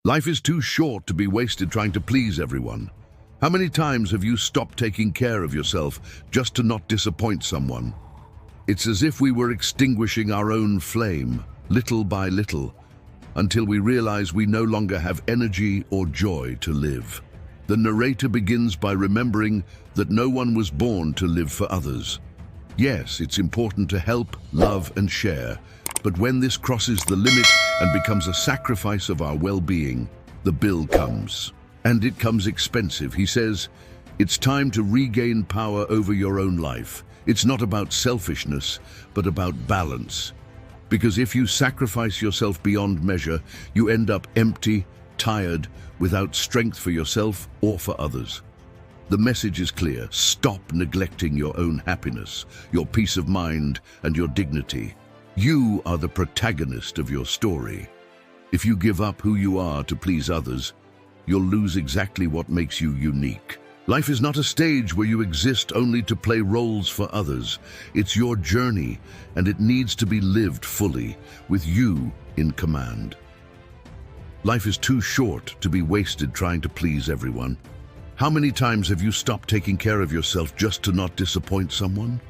Life is too short to be wasted trying to please everyone. How many times have you stopped taking care of yourself just to not disappoint someone? It's as if we were extinguishing our own flame, little by little, until we realize we no longer have energy or joy to live. The narrator begins by remembering that no one was born to live for others. Yes, it's important to help, love, and share, but when this crosses the limit and becomes a sacrifice of our well-being, the bill comes. And it comes expensive. He says, it's time to regain power over your own life. It's not about selfishness, but about balance. Because if you sacrifice yourself beyond measure, you end up empty, tired, without strength for yourself or for others. The message is clear. Stop neglecting your own happiness, your peace of mind, and your dignity. You are the protagonist of your story. If you give up who you are to please others, you'll lose exactly what makes you unique. Life is not a stage where you exist only to play roles for others. It's your journey, and it needs to be lived fully, with you in command. Life is too short to be wasted trying to please everyone. How many times have you stopped taking care of yourself just to not disappoint someone?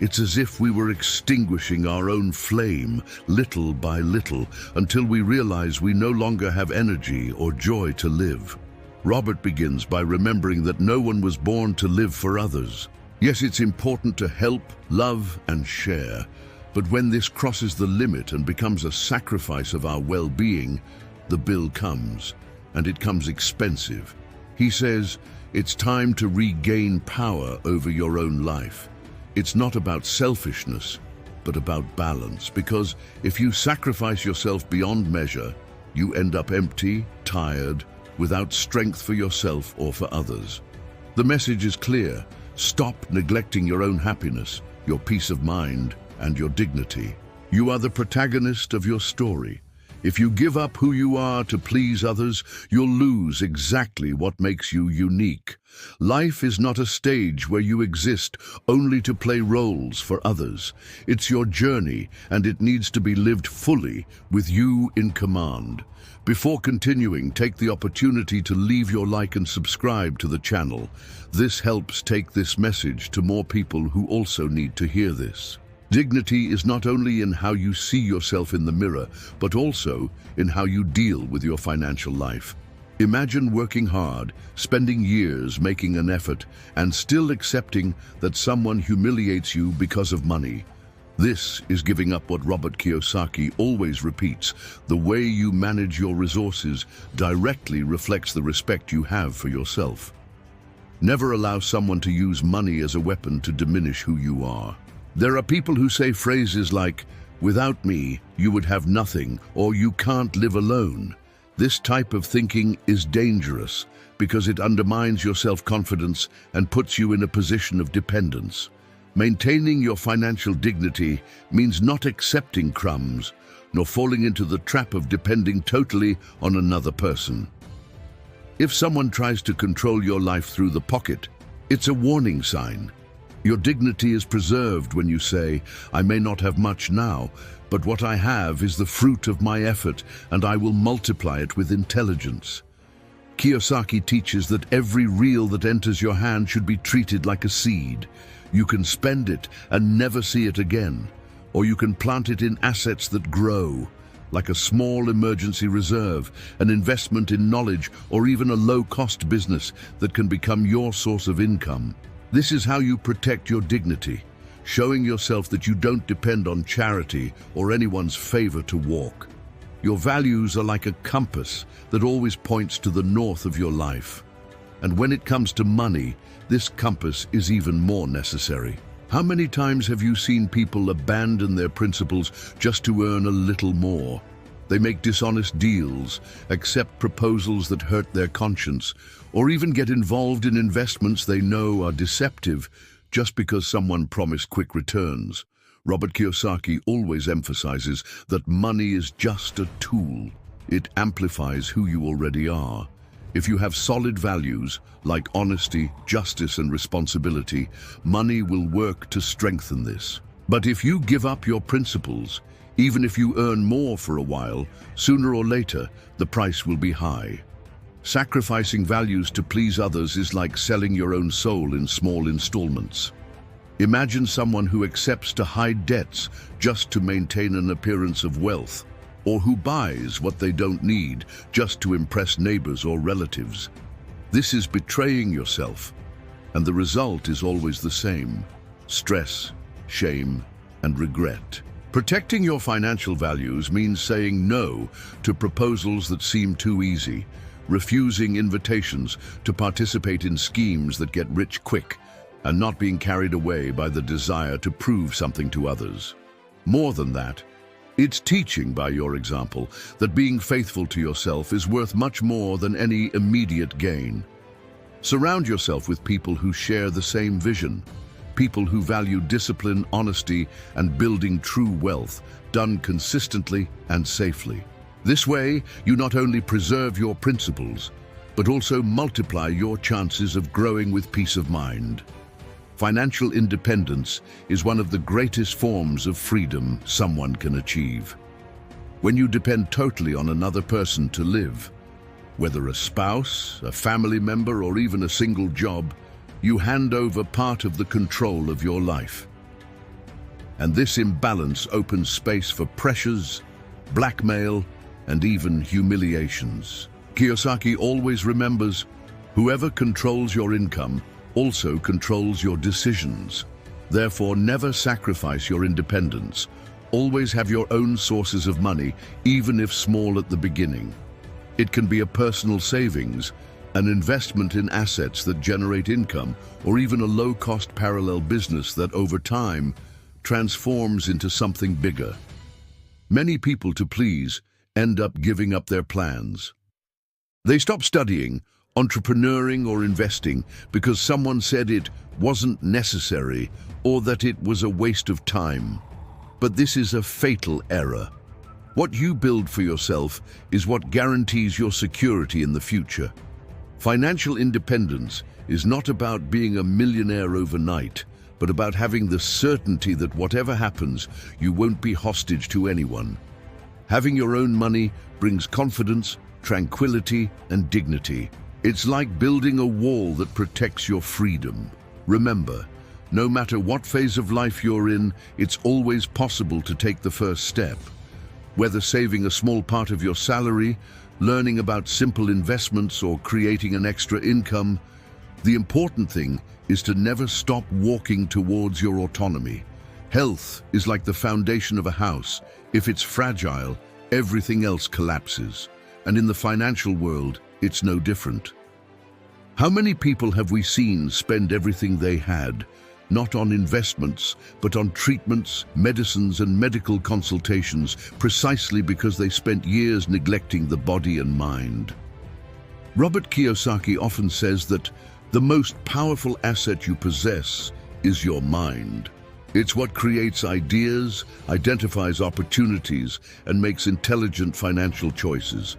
It's as if we were extinguishing our own flame, little by little, until we realize we no longer have energy or joy to live. Robert begins by remembering that no one was born to live for others. Yes, it's important to help, love, and share, but when this crosses the limit and becomes a sacrifice of our well-being, the bill comes, and it comes expensive. He says, it's time to regain power over your own life. It's not about selfishness, but about balance, because if you sacrifice yourself beyond measure, you end up empty, tired, without strength for yourself or for others. The message is clear. Stop neglecting your own happiness, your peace of mind, and your dignity. You are the protagonist of your story. If you give up who you are to please others, you'll lose exactly what makes you unique. Life is not a stage where you exist only to play roles for others. It's your journey, and it needs to be lived fully with you in command. Before continuing, take the opportunity to leave your like and subscribe to the channel. This helps take this message to more people who also need to hear this. Dignity is not only in how you see yourself in the mirror, but also in how you deal with your financial life. Imagine working hard, spending years making an effort, and still accepting that someone humiliates you because of money. This is giving up what Robert Kiyosaki always repeats. The way you manage your resources directly reflects the respect you have for yourself. Never allow someone to use money as a weapon to diminish who you are. There are people who say phrases like, "Without me, you would have nothing," or "You can't live alone." This type of thinking is dangerous because it undermines your self-confidence and puts you in a position of dependence. Maintaining your financial dignity means not accepting crumbs, nor falling into the trap of depending totally on another person. If someone tries to control your life through the pocket, it's a warning sign. Your dignity is preserved when you say, "I may not have much now, but what I have is the fruit of my effort, and I will multiply it with intelligence." Kiyosaki teaches that every real that enters your hand should be treated like a seed. You can spend it and never see it again, or you can plant it in assets that grow, like a small emergency reserve, an investment in knowledge, or even a low-cost business that can become your source of income. This is how you protect your dignity, showing yourself that you don't depend on charity or anyone's favor to walk. Your values are like a compass that always points to the north of your life. And when it comes to money, this compass is even more necessary. How many times have you seen people abandon their principles just to earn a little more? They make dishonest deals, accept proposals that hurt their conscience, or even get involved in investments they know are deceptive just because someone promised quick returns. Robert Kiyosaki always emphasizes that money is just a tool. It amplifies who you already are. If you have solid values like honesty, justice, and responsibility, money will work to strengthen this. But if you give up your principles, Even if you earn more for a while, sooner or later, the price will be high. Sacrificing values to please others is like selling your own soul in small installments. Imagine someone who accepts to hide debts just to maintain an appearance of wealth, or who buys what they don't need just to impress neighbors or relatives. This is betraying yourself, and the result is always the same: stress, shame, and regret. Protecting your financial values means saying no to proposals that seem too easy, refusing invitations to participate in schemes that get rich quick, and not being carried away by the desire to prove something to others. More than that, it's teaching by your example that being faithful to yourself is worth much more than any immediate gain. Surround yourself with people who share the same vision, people who value discipline, honesty, and building true wealth, done consistently and safely. This way, you not only preserve your principles, but also multiply your chances of growing with peace of mind. Financial independence is one of the greatest forms of freedom someone can achieve. When you depend totally on another person to live, whether a spouse, a family member, or even a single job, you hand over part of the control of your life. And this imbalance opens space for pressures, blackmail, and even humiliations. Kiyosaki always remembers, whoever controls your income also controls your decisions. Therefore, never sacrifice your independence. Always have your own sources of money, even if small at the beginning. It can be a personal savings, an investment in assets that generate income, or even a low-cost parallel business that over time transforms into something bigger. Many people, to please, end up giving up their plans. They stop studying, entrepreneuring, or investing because someone said it wasn't necessary or that it was a waste of time. But this is a fatal error. What you build for yourself is what guarantees your security in the future. Financial independence is not about being a millionaire overnight, but about having the certainty that whatever happens, you won't be hostage to anyone. Having your own money brings confidence, tranquility, and dignity. It's like building a wall that protects your freedom. Remember, no matter what phase of life you're in, it's always possible to take the first step. Whether saving a small part of your salary, learning about simple investments, or creating an extra income, the important thing is to never stop walking towards your autonomy. Health is like the foundation of a house. If it's fragile, everything else collapses. And in the financial world, it's no different. How many people have we seen spend everything they had, not on investments, but on treatments, medicines, and medical consultations, precisely because they spent years neglecting the body and mind? Robert Kiyosaki often says that the most powerful asset you possess is your mind. It's what creates ideas, identifies opportunities, and makes intelligent financial choices.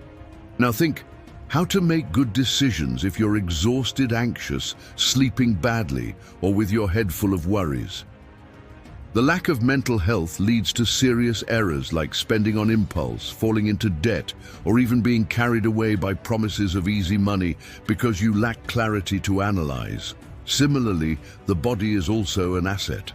Now think, how to make good decisions if you're exhausted, anxious, sleeping badly, or with your head full of worries. The lack of mental health leads to serious errors like spending on impulse, falling into debt, or even being carried away by promises of easy money because you lack clarity to analyze. Similarly, the body is also an asset.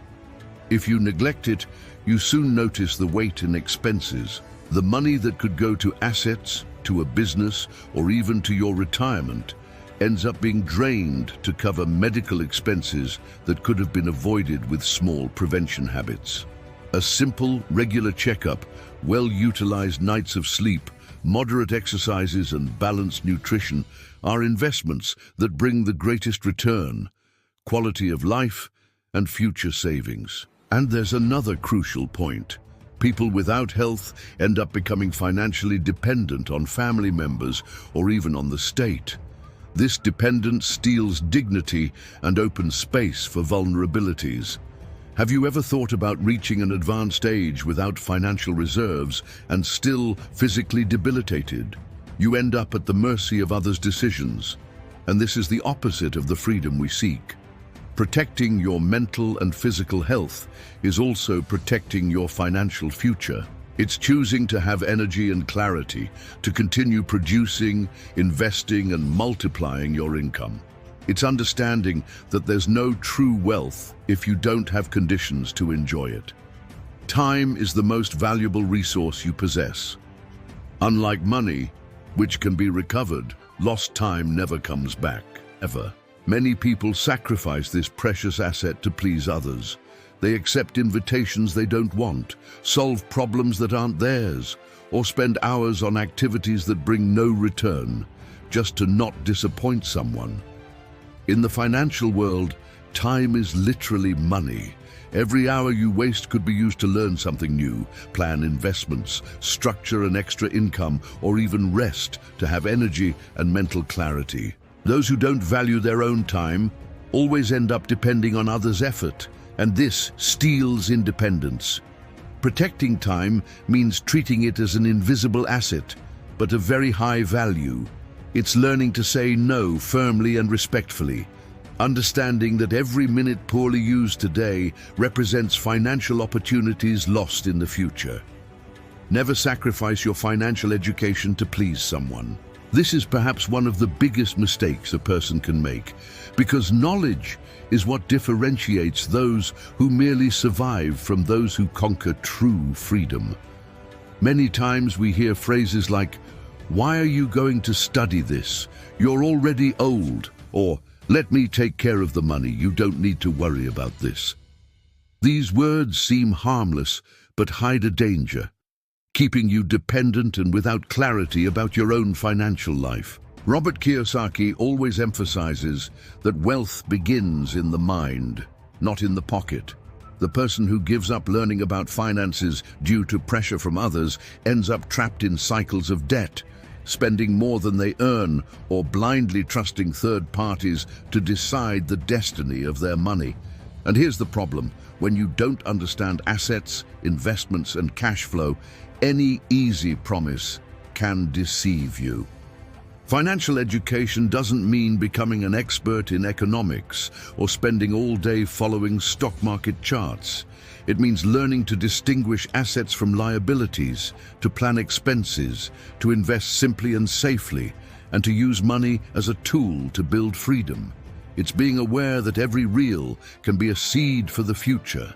If you neglect it, you soon notice the weight in expenses. The money that could go to assets, to a business, or even to your retirement ends up being drained to cover medical expenses that could have been avoided with small prevention habits. A simple, regular checkup, well-utilized nights of sleep, moderate exercises, and balanced nutrition are investments that bring the greatest return, quality of life, and future savings. And there's another crucial point. People without health end up becoming financially dependent on family members or even on the state. This dependence steals dignity and opens space for vulnerabilities. Have you ever thought about reaching an advanced age without financial reserves and still physically debilitated? You end up at the mercy of others' decisions, and this is the opposite of the freedom we seek. Protecting your mental and physical health is also protecting your financial future. It's choosing to have energy and clarity to continue producing, investing, and multiplying your income. It's understanding that there's no true wealth if you don't have conditions to enjoy it. Time is the most valuable resource you possess. Unlike money, which can be recovered, lost time never comes back, ever. Many people sacrifice this precious asset to please others. They accept invitations they don't want, solve problems that aren't theirs, or spend hours on activities that bring no return, just to not disappoint someone. In the financial world, time is literally money. Every hour you waste could be used to learn something new, plan investments, structure an extra income, or even rest to have energy and mental clarity. Those who don't value their own time always end up depending on others' effort, and this steals independence. Protecting time means treating it as an invisible asset, but of very high value. It's learning to say no firmly and respectfully, understanding that every minute poorly used today represents financial opportunities lost in the future. Never sacrifice your financial education to please someone. This is perhaps one of the biggest mistakes a person can make, because knowledge is what differentiates those who merely survive from those who conquer true freedom. Many times we hear phrases like, "Why are you going to study this? You're already old," or "Let me take care of the money, you don't need to worry about this." These words seem harmless, but hide a danger, keeping you dependent and without clarity about your own financial life. Robert Kiyosaki always emphasizes that wealth begins in the mind, not in the pocket. The person who gives up learning about finances due to pressure from others ends up trapped in cycles of debt, spending more than they earn, or blindly trusting third parties to decide the destiny of their money. And here's the problem: when you don't understand assets, investments, and cash flow, any easy promise can deceive you. Financial education doesn't mean becoming an expert in economics or spending all day following stock market charts. It means learning to distinguish assets from liabilities, to plan expenses, to invest simply and safely, and to use money as a tool to build freedom. It's being aware that every reel can be a seed for the future.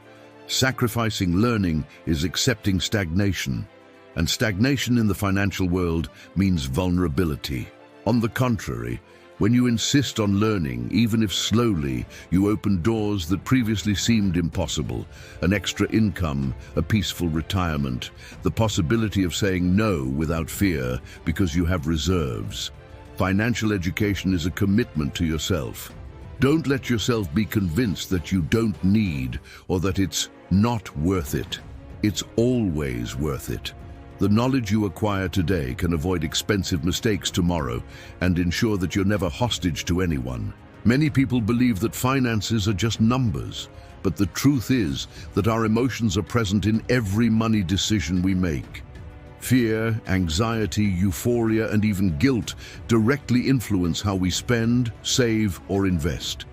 Sacrificing learning is accepting stagnation, and stagnation in the financial world means vulnerability. On the contrary, when you insist on learning, even if slowly, you open doors that previously seemed impossible: an extra income, a peaceful retirement, the possibility of saying no without fear because you have reserves. Financial education is a commitment to yourself. Don't let yourself be convinced that you don't need or that it's not worth it. It's always worth it. The knowledge you acquire today can avoid expensive mistakes tomorrow and ensure that you're never hostage to anyone. Many people believe that finances are just numbers, but the truth is that our emotions are present in every money decision we make. Fear, anxiety, euphoria, and even guilt directly influence how we spend, save, or invest.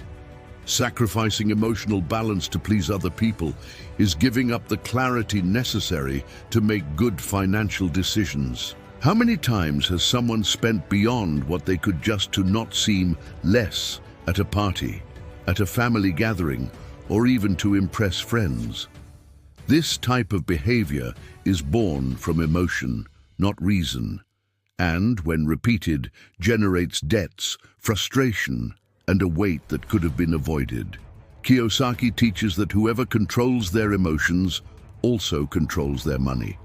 Sacrificing emotional balance to please other people is giving up the clarity necessary to make good financial decisions. How many times has someone spent beyond what they could just to not seem less at a party, at a family gathering, or even to impress friends? This type of behavior is born from emotion, not reason, and, when repeated, generates debts, frustration, and a weight that could have been avoided. Kiyosaki teaches that whoever controls their emotions also controls their money.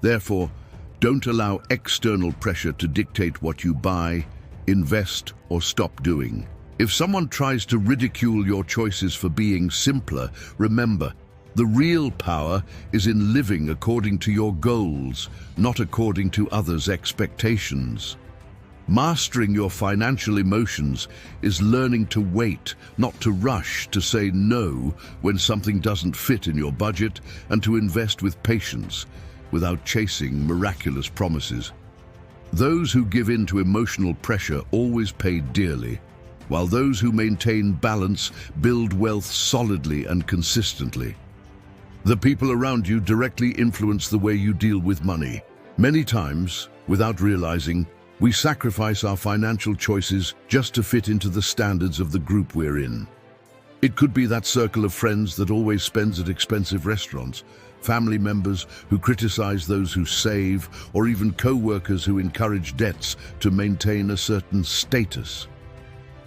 Therefore, don't allow external pressure to dictate what you buy, invest, or stop doing. If someone tries to ridicule your choices for being simpler, remember, the real power is in living according to your goals, not according to others' expectations. Mastering your financial emotions is learning to wait, not to rush, to say no when something doesn't fit in your budget, and to invest with patience, without chasing miraculous promises. Those who give in to emotional pressure always pay dearly, while those who maintain balance build wealth solidly and consistently. The people around you directly influence the way you deal with money. Many times, without realizing, we sacrifice our financial choices just to fit into the standards of the group we're in. It could be that circle of friends that always spends at expensive restaurants, family members who criticize those who save, or even co-workers who encourage debts to maintain a certain status.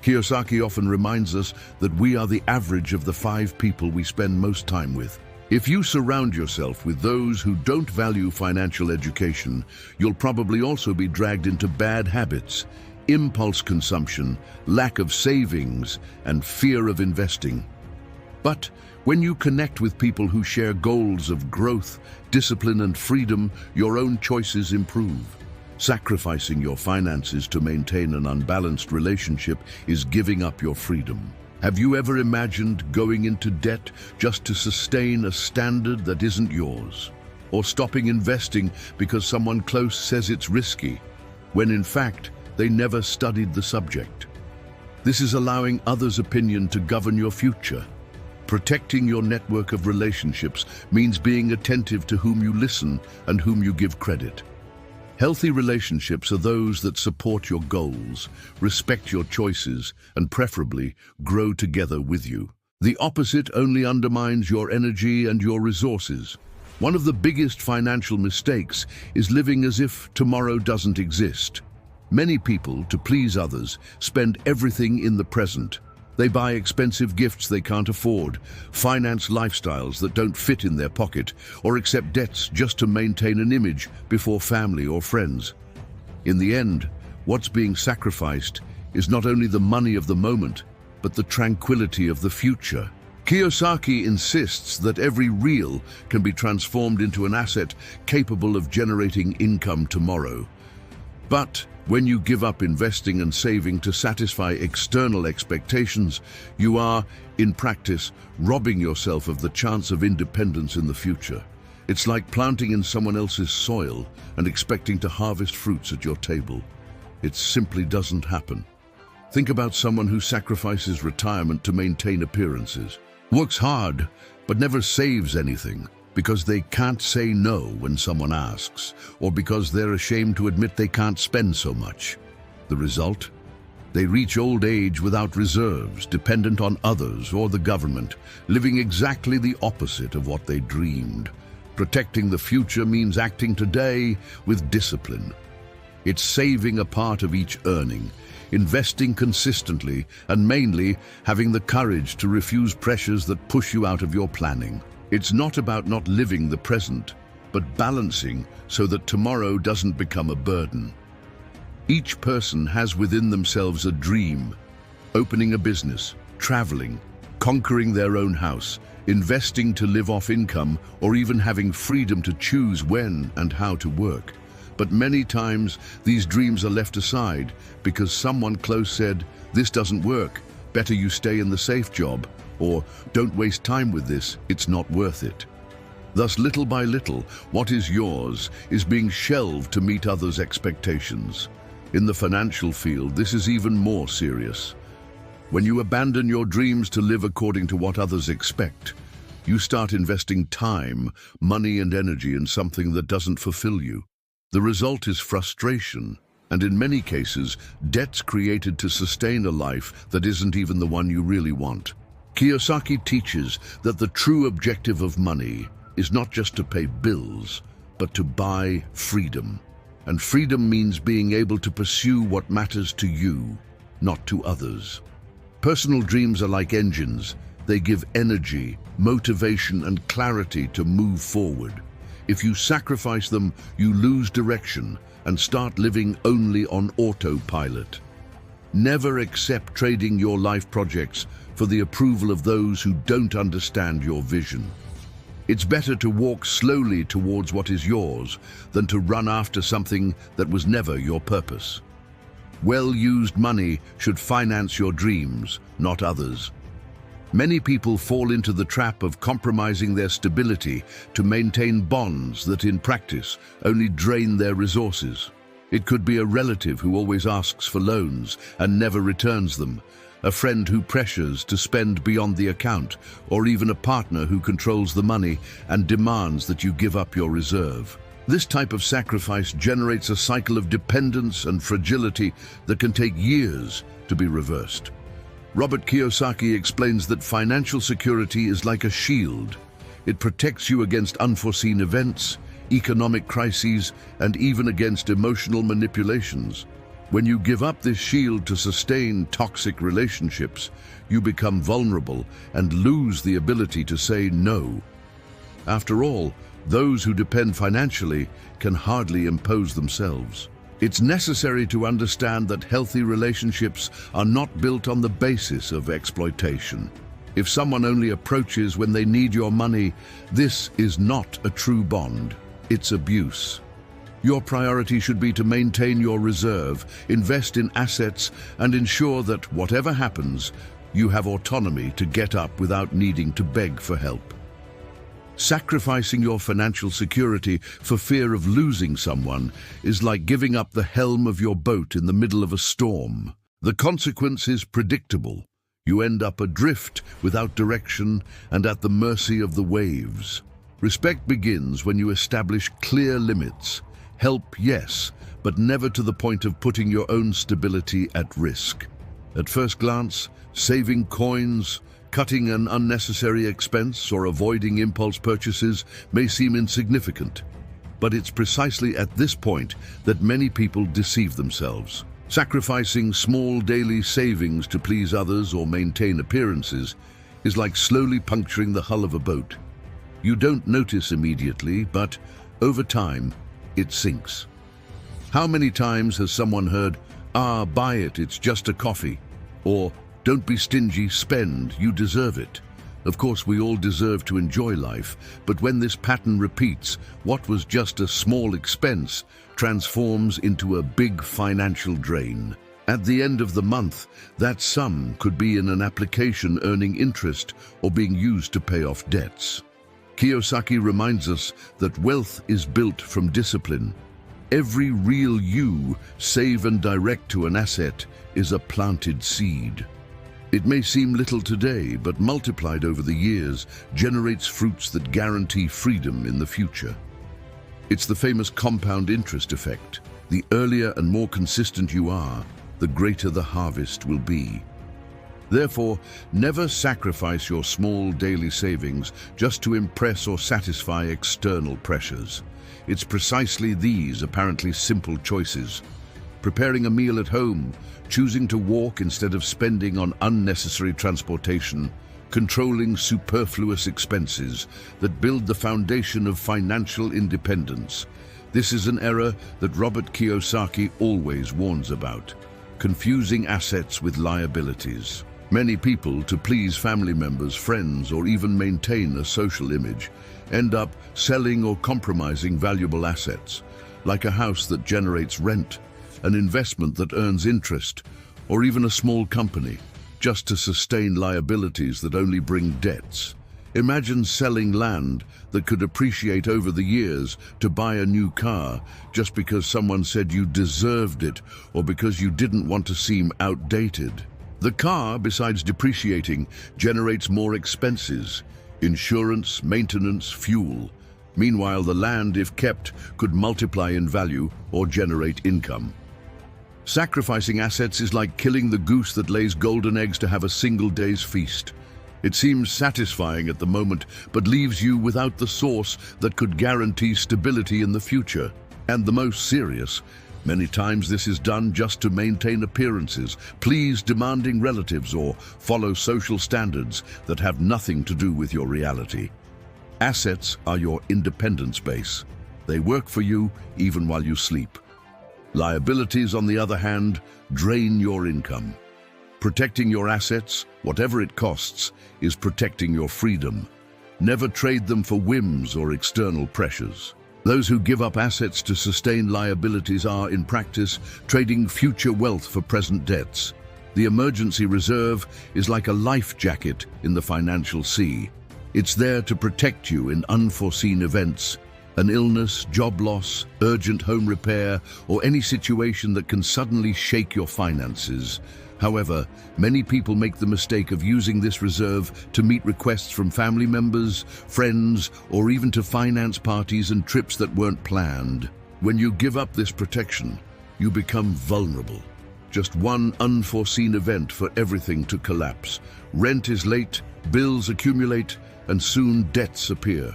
Kiyosaki often reminds us that we are the average of the 5 people we spend most time with. If you surround yourself with those who don't value financial education, you'll probably also be dragged into bad habits, impulse consumption, lack of savings, and fear of investing. But when you connect with people who share goals of growth, discipline, and freedom, your own choices improve. Sacrificing your finances to maintain an unbalanced relationship is giving up your freedom. Have you ever imagined going into debt just to sustain a standard that isn't yours? Or stopping investing because someone close says it's risky, when in fact, they never studied the subject? This is allowing others' opinion to govern your future. Protecting your network of relationships means being attentive to whom you listen and whom you give credit. Healthy relationships are those that support your goals, respect your choices, and preferably grow together with you. The opposite only undermines your energy and your resources. One of the biggest financial mistakes is living as if tomorrow doesn't exist. Many people, to please others, spend everything in the present. They buy expensive gifts they can't afford, finance lifestyles that don't fit in their pocket, or accept debts just to maintain an image before family or friends. In the end, what's being sacrificed is not only the money of the moment, but the tranquility of the future. Kiyosaki insists that every reel can be transformed into an asset capable of generating income tomorrow. But when you give up investing and saving to satisfy external expectations, you are, in practice, robbing yourself of the chance of independence in the future. It's like planting in someone else's soil and expecting to harvest fruits at your table. It simply doesn't happen. Think about someone who sacrifices retirement to maintain appearances, works hard, but never saves anything, because they can't say no when someone asks, or because they're ashamed to admit they can't spend so much. The result? They reach old age without reserves, dependent on others or the government, living exactly the opposite of what they dreamed. Protecting the future means acting today with discipline. It's saving a part of each earning, investing consistently, and mainly having the courage to refuse pressures that push you out of your planning. It's not about not living the present, but balancing so that tomorrow doesn't become a burden. Each person has within themselves a dream: opening a business, traveling, conquering their own house, investing to live off income, or even having freedom to choose when and how to work. But many times, these dreams are left aside because someone close said, "This doesn't work, better you stay in the safe job," or "Don't waste time with this, it's not worth it." Thus, little by little, what is yours is being shelved to meet others' expectations. In the financial field, this is even more serious. When you abandon your dreams to live according to what others expect, you start investing time, money, and energy in something that doesn't fulfill you. The result is frustration, and in many cases, debts created to sustain a life that isn't even the one you really want. Kiyosaki teaches that the true objective of money is not just to pay bills, but to buy freedom. And freedom means being able to pursue what matters to you, not to others. Personal dreams are like engines. They give energy, motivation, and clarity to move forward. If you sacrifice them, you lose direction and start living only on autopilot. Never accept trading your life projects for the approval of those who don't understand your vision. It's better to walk slowly towards what is yours than to run after something that was never your purpose. Well-used money should finance your dreams, not others. Many people fall into the trap of compromising their stability to maintain bonds that in practice only drain their resources. It could be a relative who always asks for loans and never returns them, a friend who pressures to spend beyond the account, or even a partner who controls the money and demands that you give up your reserve. This type of sacrifice generates a cycle of dependence and fragility that can take years to be reversed. Robert Kiyosaki explains that financial security is like a shield. It protects you against unforeseen events, economic crises, and even against emotional manipulations. When you give up this shield to sustain toxic relationships, you become vulnerable and lose the ability to say no. After all, those who depend financially can hardly impose themselves. It's necessary to understand that healthy relationships are not built on the basis of exploitation. If someone only approaches when they need your money, this is not a true bond. It's abuse. Your priority should be to maintain your reserve, invest in assets, and ensure that whatever happens, you have autonomy to get up without needing to beg for help. Sacrificing your financial security for fear of losing someone is like giving up the helm of your boat in the middle of a storm. The consequence is predictable. You end up adrift without direction and at the mercy of the waves. Respect begins when you establish clear limits. Help, yes, but never to the point of putting your own stability at risk. At first glance, saving coins, cutting an unnecessary expense, or avoiding impulse purchases may seem insignificant. But it's precisely at this point that many people deceive themselves. Sacrificing small daily savings to please others or maintain appearances is like slowly puncturing the hull of a boat. You don't notice immediately, but over time, it sinks. How many times has someone heard, "Ah, buy it, it's just a coffee," or "Don't be stingy, spend, you deserve it"? Of course, we all deserve to enjoy life, but when this pattern repeats, what was just a small expense transforms into a big financial drain. At the end of the month, that sum could be in an application earning interest or being used to pay off debts. Kiyosaki reminds us that wealth is built from discipline. Every real you save and direct to an asset is a planted seed. It may seem little today, but multiplied over the years, generates fruits that guarantee freedom in the future. It's the famous compound interest effect. The earlier and more consistent you are, the greater the harvest will be. Therefore, never sacrifice your small daily savings just to impress or satisfy external pressures. It's precisely these apparently simple choices: preparing a meal at home, choosing to walk instead of spending on unnecessary transportation, controlling superfluous expenses that build the foundation of financial independence. This is an error that Robert Kiyosaki always warns about: confusing assets with liabilities. Many people, to please family members, friends, or even maintain a social image, end up selling or compromising valuable assets, like a house that generates rent, an investment that earns interest, or even a small company, just to sustain liabilities that only bring debts. Imagine selling land that could appreciate over the years to buy a new car just because someone said you deserved it or because you didn't want to seem outdated. The car, besides depreciating, generates more expenses: insurance, maintenance, fuel. Meanwhile, the land, if kept, could multiply in value or generate income. Sacrificing assets is like killing the goose that lays golden eggs to have a single day's feast. It seems satisfying at the moment, but leaves you without the source that could guarantee stability in the future. And the most serious, many times this is done just to maintain appearances, please demanding relatives, or follow social standards that have nothing to do with your reality. Assets are your independence base. They work for you even while you sleep. Liabilities, on the other hand, drain your income. Protecting your assets, whatever it costs, is protecting your freedom. Never trade them for whims or external pressures. Those who give up assets to sustain liabilities are, in practice, trading future wealth for present debts. The emergency reserve is like a life jacket in the financial sea. It's there to protect you in unforeseen events, An illness, job loss, urgent home repair, or any situation that can suddenly shake your finances. However, many people make the mistake of using this reserve to meet requests from family members, friends, or even to finance parties and trips that weren't planned. When you give up this protection, you become vulnerable. Just one unforeseen event for everything to collapse. Rent is late, bills accumulate, and soon debts appear.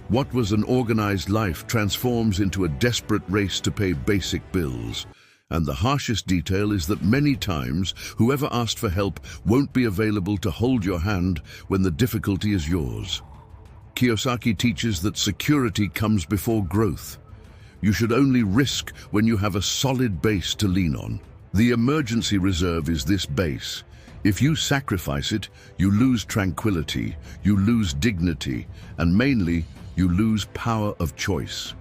What was an organized life transforms into a desperate race to pay basic bills. And the harshest detail is that many times, whoever asked for help won't be available to hold your hand when the difficulty is yours. Kiyosaki teaches that security comes before growth. You should only risk when you have a solid base to lean on. The emergency reserve is this base. If you sacrifice it, you lose tranquility, you lose dignity, and mainly, you lose power of choice.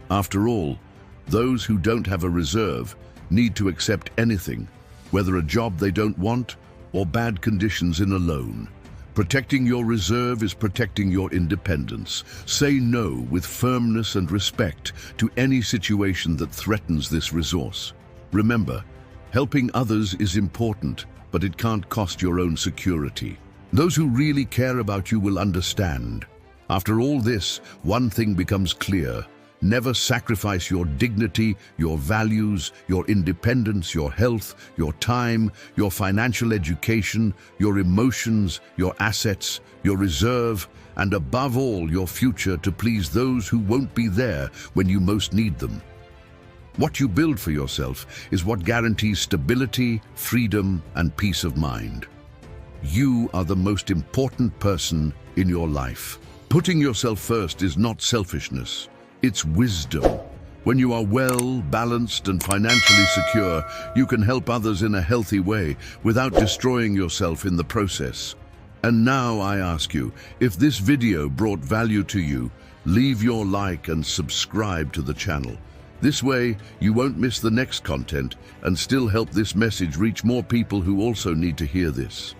After all, those who don't have a reserve need to accept anything, whether a job they don't want or bad conditions in a loan. Protecting your reserve is protecting your independence. Say no with firmness and respect to any situation that threatens this resource. Remember, helping others is important, but it can't cost your own security. Those who really care about you will understand. After all this, one thing becomes clear. Never sacrifice your dignity, your values, your independence, your health, your time, your financial education, your emotions, your assets, your reserve, and above all, your future to please those who won't be there when you most need them. What you build for yourself is what guarantees stability, freedom, and peace of mind. You are the most important person in your life. Putting yourself first is not selfishness. It's wisdom. When you are well, balanced, and financially secure, you can help others in a healthy way without destroying yourself in the process. And now I ask you, if this video brought value to you, leave your like and subscribe to the channel. This way, you won't miss the next content and still help this message reach more people who also need to hear this.